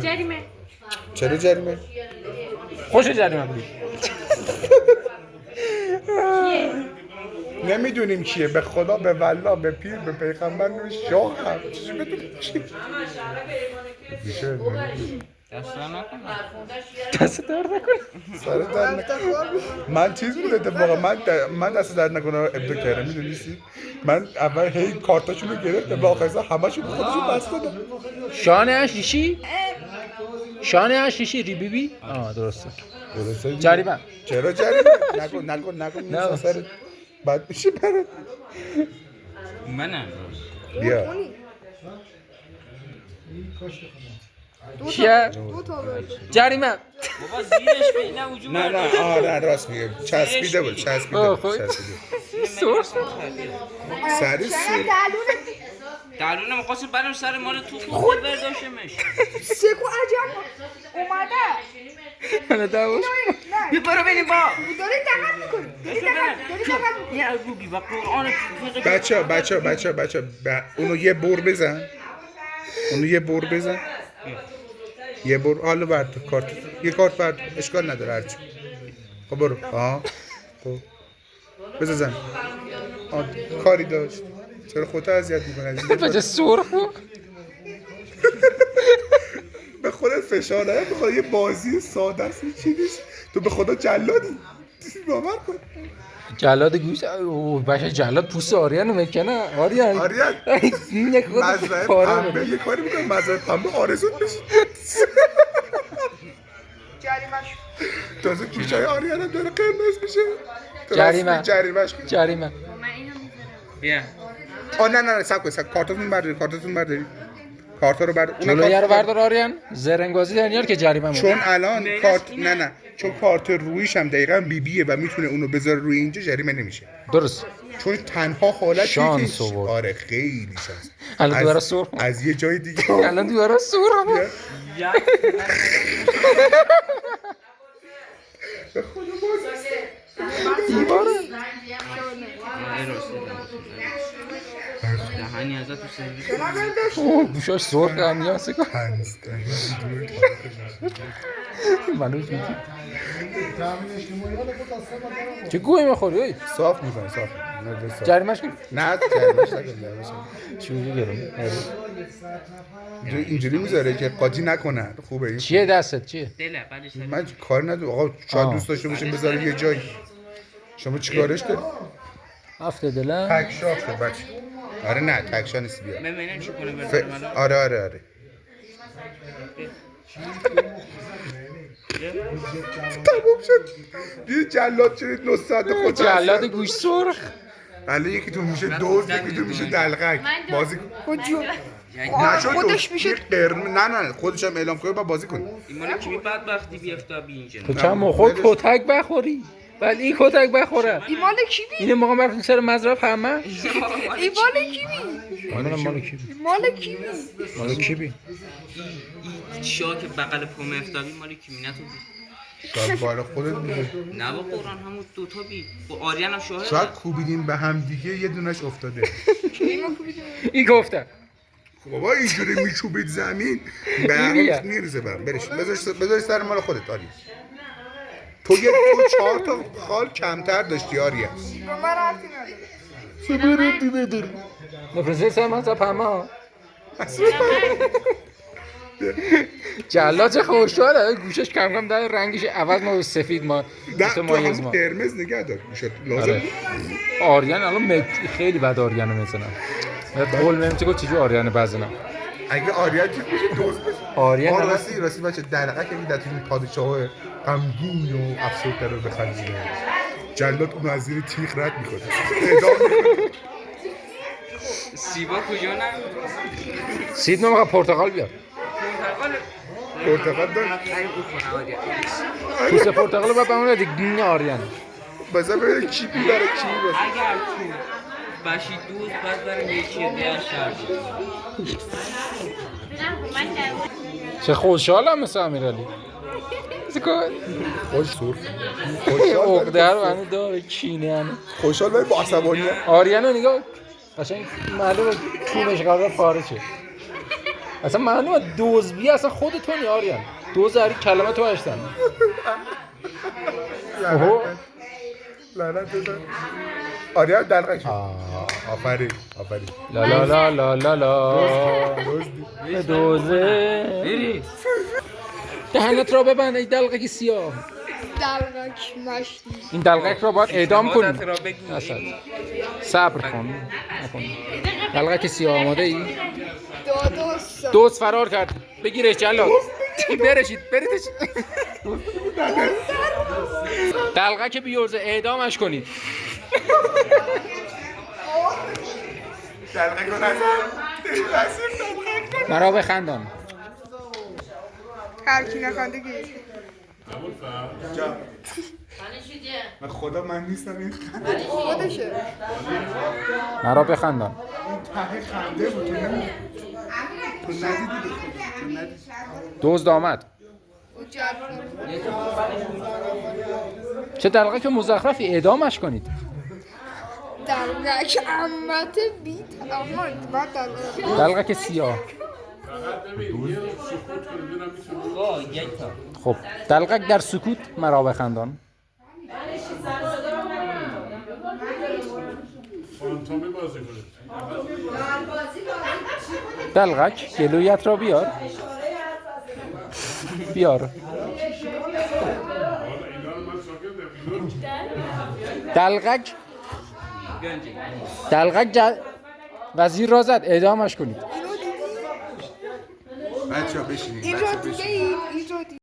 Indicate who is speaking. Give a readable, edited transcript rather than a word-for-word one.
Speaker 1: جریمه.
Speaker 2: چرا جریمه؟
Speaker 3: خوش جریمه بودی.
Speaker 2: نمیدونیم کیه، به خدا، به والله، به پیر، به پیغمبر، به شاه هم چیزی بدونیم کیه.
Speaker 3: دست درد نکنه.
Speaker 2: سر درد نکنه. من چیز بود اتفاقا من دست درد نکنه ابدا کردم، میدونیستی؟ من اول هی کارتاشونو گرفتم و آخرسا همشون خودشون بس دادم.
Speaker 3: شانه شیشی؟ شانه شیشی ریبیبی؟ درسته. جریمه.
Speaker 2: چرا جریمه؟ نکن
Speaker 3: نه
Speaker 2: سر بد میشه برات.
Speaker 4: منم
Speaker 2: بیا
Speaker 3: چیه؟ جریمه.
Speaker 4: بابا زیرش به این وجود
Speaker 2: نه آره راست میگه، چسبیده بود
Speaker 3: سورس
Speaker 2: سری سور
Speaker 4: دلونه میخواست برم سر مال تو خود برداشتمش.
Speaker 5: سکو عجب اومده.
Speaker 3: من داوش
Speaker 4: بیا برو بریم با
Speaker 5: داری دقت میکنی.
Speaker 4: یه روگی و قرآن
Speaker 2: بچه اونو یه بور بزن. یه بور حالا برد کارت، یه کارت برد، اشکال نداره هرچی. خب برو. خب بزن. کاری داشت. چرا خودت اذیت میکنی؟
Speaker 3: بچه سرخو
Speaker 2: به خودت فشار نیار، به خدا یه بازی ساده است، چی نیست. تو به خدا جلادی، باور کن.
Speaker 3: جلاد گوشت. بچه جلاد پوست آریانو میکنه. آریان این یک خود
Speaker 2: پنبه یه کاری میکنه، مزرعه پنبه آرزون میشه.
Speaker 5: جریمش
Speaker 2: تازه گوشای آریان هم داره قرمز میشه.
Speaker 3: جریمه.
Speaker 4: بیا
Speaker 2: نه سب کن، کارتاتون برداری. کارتا رو بردار.
Speaker 3: جلویه رو بردار آریان. زرنگازی دنیار که جریمه
Speaker 2: چون الان کارت چون کارت رویش هم دقیقاً بیه و میتونه اونو بذاره روی اینجا، جریمه نمیشه.
Speaker 3: درست.
Speaker 2: چون تنها حالت
Speaker 3: شانس آورد.
Speaker 2: آره خیلی شانس.
Speaker 3: الان دوباره سرخ.
Speaker 2: از یه جای دیگه
Speaker 3: الان دوباره سرخ.
Speaker 2: به خدا باز
Speaker 3: دیواره.
Speaker 4: دهنی ازت تو سرویس.
Speaker 3: گوشاش سرخ هم سکو. منو چی؟ چه گویی میخوری؟
Speaker 2: صاف میکنه صاف.
Speaker 3: جریمش کن.
Speaker 2: نه جریمش نکن.
Speaker 3: چوری گرم.
Speaker 2: اینجوری میذاره که قاطی نکنن. خوبه این.
Speaker 3: چیه دستت چیه؟
Speaker 4: دله بعدش
Speaker 2: من کار ندارم آقا، شاید دوست داشته باشیم بذاره یه جایی. شما چیکارش داری؟
Speaker 3: هفته دلم.
Speaker 2: تک شاخ شد بچه. آره نه تک شا نیست، بیا.
Speaker 4: ببینم چی کنه برام.
Speaker 2: آره. تموم شد. دیدی جلاد شدید نصد خود.
Speaker 3: جلاد گوش سرخ.
Speaker 2: الان یکی تو میشه دوز، یکی تو میشه دلغک. بازی نشد
Speaker 5: خودش میشه.
Speaker 2: نه خودش هم اعلام کنه با بازی کنه.
Speaker 4: این مال کی بدبختی بیفته بی اینجا.
Speaker 3: تو چند موقع کتک بخوری؟ ولی این کتک بخوره.
Speaker 5: این مال کی بی؟
Speaker 3: اینه موقع رفتیم سر مزرعه همه.
Speaker 5: این مال کی بی؟
Speaker 3: مال کی بی؟
Speaker 4: شاه که بغل پام افتادی مال کی می نتون
Speaker 2: شاید بالا خودت میگه.
Speaker 4: نه با قرآن همون دوتا بی با آریان هم شاهد.
Speaker 2: شاید کوبیدیم به هم دیگه یه دونش افتاده.
Speaker 3: این گفته.
Speaker 2: بابا اینجوری میچوبید زمین به هم میرزه برم. بذارش سر مال خودت آریا. تو 4 تا خال کمتر داشتی آریا.
Speaker 5: به من رفتی نداره.
Speaker 3: نفرزه سر مزرعه همه. جلاد چه خوشحاله. گوشش کم داره رنگش عوض ما سفید ما
Speaker 2: تو هم قرمز نگه دار میشه لازم.
Speaker 3: آریان الان خیلی بد آریانو میزنم. قول میدم چه چجوری آریانو بزنم.
Speaker 2: اگه آریان چیز میشه دوست بشه.
Speaker 3: آریان
Speaker 2: راستی بچه دلقه که در این پادشاه غمگین و افسرده رو بخندید. جلاد اون از زیر تیغ رد میکنه.
Speaker 4: سیبا کجا نه؟
Speaker 3: سید نمیخواد پرتقال بیار.
Speaker 2: پرتقال دار.
Speaker 3: پوست پرتقال رو بپرونه دیگه آریان.
Speaker 2: بذار ببینم کی بیاره کی میبازه.
Speaker 4: اگر تو باشی دوست باید برم یکی دیگر شهر.
Speaker 3: چه خوشحالم مثل امیرالی.
Speaker 2: خوش سرخ.
Speaker 3: عقده رو هنو داره کینه هنو.
Speaker 2: خوشحال ولی با عصبانیت.
Speaker 3: آریانو نگاه. قشنگ معلومه کونش قرار پاره شه. اصلا معلومه دوزبی اصلا خود تو آریان. دوز هر کلمه تو هستن. اوه
Speaker 2: لعنت بزن آریا دلقش آفرین
Speaker 3: لا لا لا لا لا لا دوزه
Speaker 4: بری
Speaker 3: دهنت را ببند ای دلقک سیاه.
Speaker 5: دلغک مشتی.
Speaker 3: این دلقک را باید اعدام کنی.
Speaker 4: مادت را بگو
Speaker 3: اصلا صبر کن نکن. دلقک سیاه آماده ای؟
Speaker 5: دو
Speaker 3: دوز فرار کرد بگیرش جلاد برشید بریدش دلقک بیورزه اعدامش کنید.
Speaker 2: دلقه کن
Speaker 3: مرا بخندان.
Speaker 5: هر کی نخنده گیر.
Speaker 2: من خدا من نیستم این
Speaker 5: خودشه.
Speaker 3: مرا بخندان.
Speaker 2: ته خنده بود تو ندیدی
Speaker 3: دزد آمد. چه دلقک مزخرفی اعدامش کنید.
Speaker 5: دلغک امت بیت آمد بعد دلغک.
Speaker 3: دلقک سیاه.
Speaker 4: یک تا
Speaker 3: خب دلقک در سکوت مرا بخندان.
Speaker 6: فانتومی بازی کنید.
Speaker 3: دلقک گلویت را بیار. بیار. دلقک وزیر را زد اعدامش کنید.
Speaker 2: بچه ها بشینید
Speaker 5: این را دیگه این